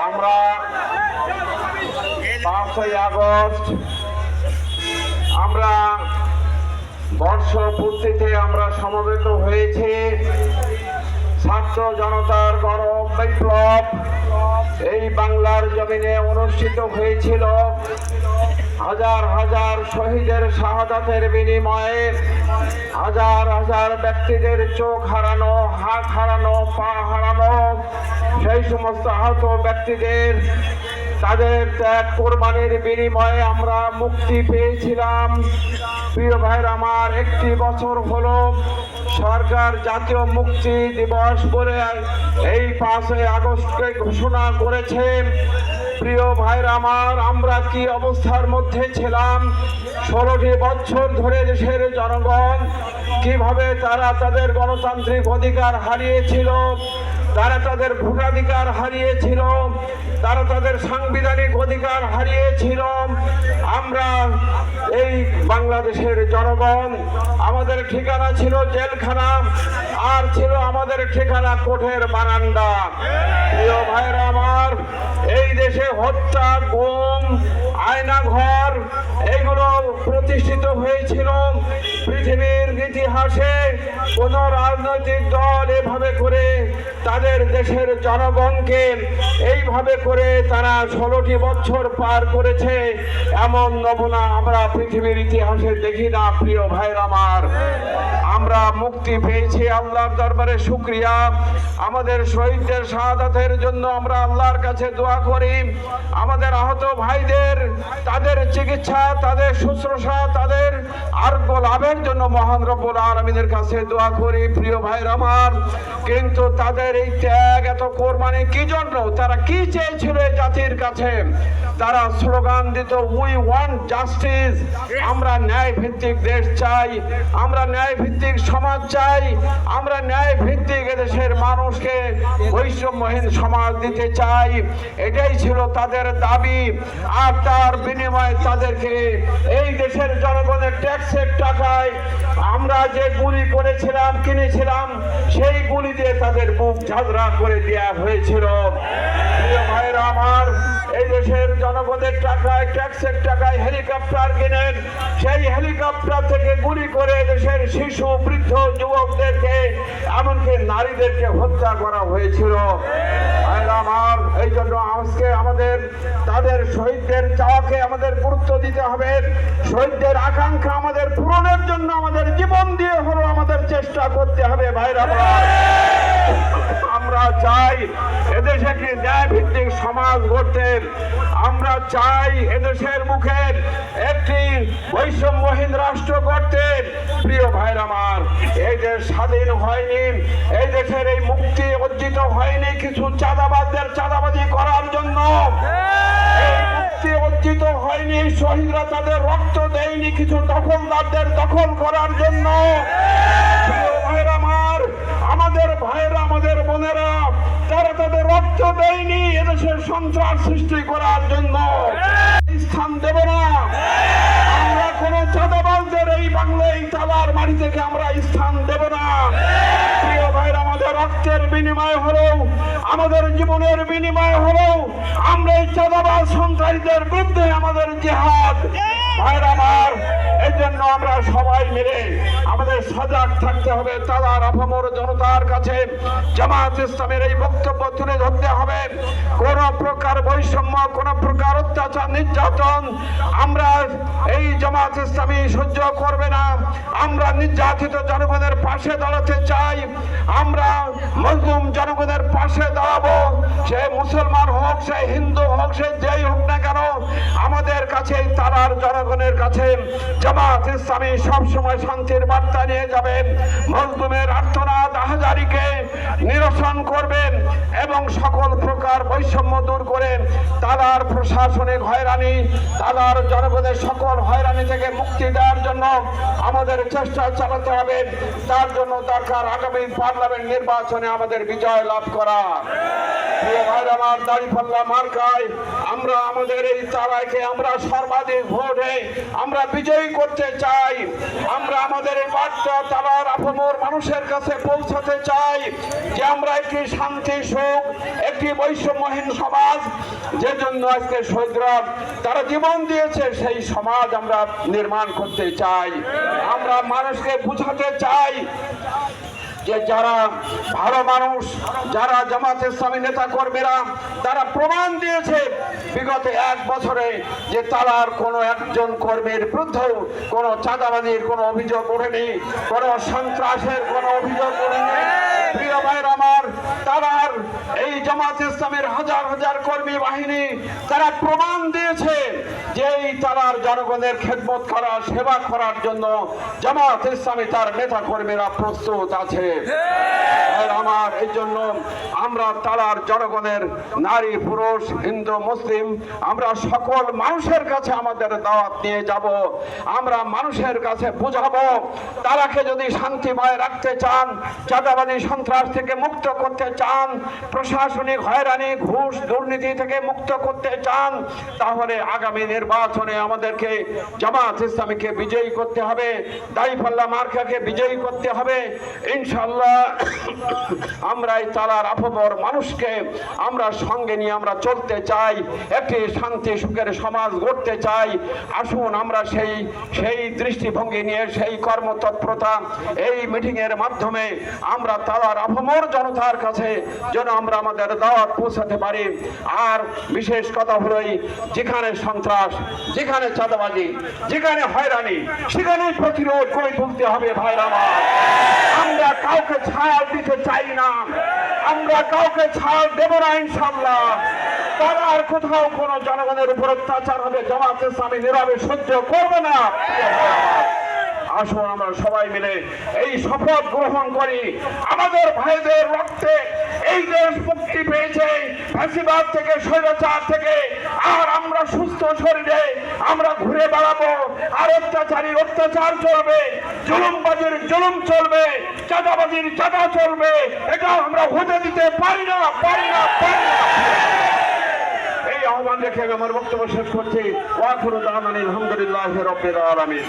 আমরা 5ই আগস্ট আমরা বর্ষপূর্তিতে আমরা সমবেত হয়েছি। ছাত্র জনতার গণ বিপ্লব এই বাংলার জমিনে অনুষ্ঠিত হয়েছিল। হাজার হাজার শহীদের শাহাদাতের বিনিময়ে হাজার হাজার ব্যক্তিদের চোখ হারানো, হাত হারানো, পা হারানো, সেই সমস্ত আহত ব্যক্তিদের তাদের ত্যাগ কোরবানির বিনিময়ে আমরা মুক্তি পেয়েছিলাম। প্রিয় ভাইয়ের আমার, 1 বছর হলো সরকার জাতীয় মুক্তি দিবস বলে এই 5ই আগস্টকে ঘোষণা করেছে। প্রিয় ভাইয়ের আমার, আমরা কি অবস্থার মধ্যে ছিলাম? 16টি বছর ধরে দেশের জনগণ কিভাবে তারা তাদের গণতান্ত্রিক অধিকার হারিয়েছিল, তারা তাদের ভোটাধিকার হারিয়েছিল, তারা তাদের সাংবিধানিক অধিকার হারিয়েছিল। আমরা এই বাংলাদেশের জনগণ, আমাদের ঠিকানা ছিল জেলখানা, আর ছিল আমাদের ঠিকানা কোর্টের বারান্দা। প্রিয় ভাইরা আমার, এই দেশে হত্যা, গুম, আয়নাঘর এগুলো প্রতিষ্ঠিত হয়েছিল। পৃথিবীর ইতিহাসে কোন রাজনৈতিক দল এভাবে করে তাদের দেশের জনগণকে এইভাবে করে তারা 16টি বছর পার করেছে, এমন নমুনা আমরা পৃথিবীর ইতিহাসে দেখি না। প্রিয় ভাইরা আমার, আমরা মুক্তি পেয়েছি, আল্লাহর দরবারে শুকরিয়া। আমাদের শহীদদের শাহাদাতের জন্য আমরা আল্লাহর কাছে দোয়া করি। আমাদের আহত ভাইদের তাদের চিকিৎসা, তাদের শুশ্রূষা, তাদের আরোগ্য লাভের জন্য মহান রব্বুল আলামিনের কাছে দোয়া করি। প্রিয় ভাইরা আমার, কিন্তু তাদের এই ত্যাগ, এত কোরবানি কি জন্য? তারা কি চেয়েছিল এই জাতির কাছে? তারা স্লোগান দিত, উই ওয়ান্ট জাস্টিস, আমরা ন্যায় ভিত্তিক দেশ চাই, আমরা ন্যায় ভিত্তিক সমাজ চাই, আমরা ন্যায় ভিত্তিক এদেশের মানুষকে বৈষম্যহীন সমাজ দিতে চাই। এটাই ছিল তাদের দাবি। আর তার বিনিময়ে তাদেরকে এই দেশের জনগণের ট্যাক্সের টাকায় আমরা যে গুলি করেছিলাম, কিনেছিলাম, সেই গুলি দিয়ে তাদের বুক ঝাঁঝরা করে দেওয়া হয়েছিল। প্রিয় ভাইরা আমার, এই দেশের জনগণের টাকায়, ট্যাক্সের টাকায় হেলিকপ্টার কিনেন, সেই হেলিকপ্টার থেকে গুলি করে দেশের শিশু, বৃদ্ধ, যুবকদেরকে, এমনকি নারীদেরকে হত্যা করা হয়েছিল। আমার এই জন্য আজকে আমাদের তাদের শহীদদের চাওয়াকে আমাদের গুরুত্ব দিতে হবে। শহীদদের আকাঙ্ক্ষা আমাদের পূরণের জন্য আমাদের জীবন দিয়ে হলো আমাদের চেষ্টা করতে হবে। ভাইরা, আমরা চাই এদেশে একটি ন্যায় ভিত্তিক সমাজ গড়তে। আমরা চাই এদেশের মুখে একটি বৈষম্যহীন রাষ্ট্র গড়তে। প্রিয় ভাইরা আমার, এই দেশ স্বাধীন হয়নি, এই দেশের এই মুক্তি অর্জিত হয়নি কিছু চাঁদাবাজদের চাঁদাবাজি করার জন্য। এই মুক্তি অর্জিত হয়নি, শহীদরা তাদের রক্ত দেয়নি কিছু দখলদারদের দখল করার জন্য। প্রিয় ভাইরা আমার, আমাদের ভাইরা, আমাদের বোনেরা, তারা তাদের রক্ত দেয়নি এদেশের সন্ত্রাস সৃষ্টি করার জন্য। স্থান দেব না আমরা, কোন চাঁদাবাজদের এই বাংলায় তালার মাটি থেকে আমরা স্থান দেব না। প্রিয় ভাইরা, আমাদের রক্তের বিনিময় হলেও, আমাদের জীবনের বিনিময় হলেও আমরা এই চাঁদাবাজ সন্ত্রাসীদের বিরুদ্ধে আমাদের জিহাদ। ভাইরা আমার, এই জন্য আমরা সবাই মিলে আমাদের সজাগ থাকতে হবে। তালার আপামর জনতার কাছে জামাত ইসলামের এই বক্তব্য তুলে ধরতে হবে। কোন প্রকার বৈষম্য, কোন প্রকার অত্যাচার, নির্যাতন আমরা এই জামাত ইসলামী সহ্য করবে না। আমরা নির্যাতিত জনগণের পাশে দাঁড়াতে চাই। আমরা মজলুম জনগণের পাশে দাঁড়াবো। সে মুসলমান হোক, সে হিন্দু হোক, সে যেই হোক না কেন, আমাদের কাছে তারার জনগণের কাছে জামাত ইসলামী সবসময় শান্তির বার্তা নিয়ে যাবেন। মজলুমের আর্তনাদ, আহাজারিকে নিরসন করবেন এবং সকল প্রকার বৈষম্য দূর করে তালার প্রশাসনিক হয়রানি, তালার জনগণের সকল হয়রানি থেকে মুক্তি দেওয়ার জন্য আমাদের চেষ্টা চালাতে হবে। তার জন্য দরকার আগামী পার্লামেন্ট নির্বাচনে আমাদের বিজয় লাভ করা। প্রিয় ভাইরা আমার, দাঁড়িপাল্লা মার্কায় আমরা আমাদের এই তারাকে আমরা সর্বাধিক ভোটে আমরা বিজয়ী করতে চাই। আমরা আমাদের এই বার্তা তারার আপামর মানুষের কাছে পৌঁছাতে চাই যে আমরা একটি শান্তি সুখ, একটি বৈষম্যহীন সমাজ, যে জন্য আজকে শহীদরা তারা জীবন দিয়েছে, সেই সমাজ আমরা নির্মাণ করতে চাই। আমরা মানুষকে বুঝাতে চাই যে যারা ভালো মানুষ, যারা জামাত ইসলামী নেতা কর্মীরা, তারা প্রমাণ দিয়েছে বিগত 1 বছরে যে তারার কোনো একজন কর্মীর বিরুদ্ধেও কোনো চাঁদাবাজির কোনো অভিযোগ ওঠেনি, কোনো সন্ত্রাসের কোনো অভিযোগ ওঠেনি। প্রিয় ভাইরা আমার, তারার এই জামাত ইসলামের হাজার হাজার কর্মী বাহিনী তারা প্রমাণ দিয়েছে যে এই তারার জনগণের খেদমত করা, সেবা করার জন্য জামাত ইসলামী তার নেতা কর্মীরা প্রস্তুত আছে। আমার এই জন্য আমরা তারার জনগণের নারী পুরুষ হিন্দু মুসলিম আমরা সকল মানুষের কাছে আমাদের দাওয়াত নিয়ে যাব। আমরা মানুষের কাছে বুঝাবো তারাকে যদি শান্তিময় রাখতে চান, চাঁদাবাজি সন্ত্রাস থেকে মুক্ত করতে চান, প্রশাসনিক হয়রানি ঘুষ দুর্নীতি থেকে মুক্ত করতে চান, তাহলে আগামী নির্বাচনে আমাদেরকে জামাত ইসলামীকে বিজয়ী করতে হবে, দাঁড়িপাল্লা মার্কাকে বিজয়ী করতে হবে। ইনশাআল্লাহ আমরা এই তারার আপামর মানুষকে আমরা সঙ্গে নিয়ে আমরা চলতে চাই, একটি শান্তি সুখের সমাজ গড়তে চাই। আসুন আমরা সেই দৃষ্টিভঙ্গি নিয়ে, সেই কর্মতৎপরতা এই মিটিং এর মাধ্যমে আমরা তারার আপামর জনতার কাছে যেন আমরা আমাদের দাওয়াত পৌঁছাতে পারি। আর বিশেষ কথা হলো যেখানে সন্ত্রাস, যেখানে চাঁদাবাজি, যেখানে হয়রানি, সেখানেই প্রতিরোধ করে তুলতে হবে। ভাইরা আমার, আমরা কাউকে ছাড় দিতে চাই না, আমরা কাউকে ছাড় দেব না। ইনশাআল্লাহ তারা আর কোথাও কোনো জনগণের উপর অত্যাচার হবে জামাত ইসলামী নীরবে সহ্য করবে না। আসুন আমরা সবাই মিলে এই শপথ গ্রহণ করি, আমাদের ভাইদের রক্তে এই দেশ মুক্তি পেয়েছে ফ্যাসিবাদ থেকে, স্বৈরাচার থেকে। আর আমরা সুস্থ শরীরে আমরা ঘুরে বেড়াবো, আর অত্যাচারীর অত্যাচার চলবে, জুলুমবাজির জুলুম চলবে, চাঁদাবাজির চাঁদা চলবে। এটা আমরা হতে দিতে পারি না, পারি না, পারি না। এই আহ্বান রেখে আমার বক্তব্য শেষ করছি। ওয়া আখিরু দাওয়ানা আলহামদুলিল্লাহি রাব্বিল আলামিন।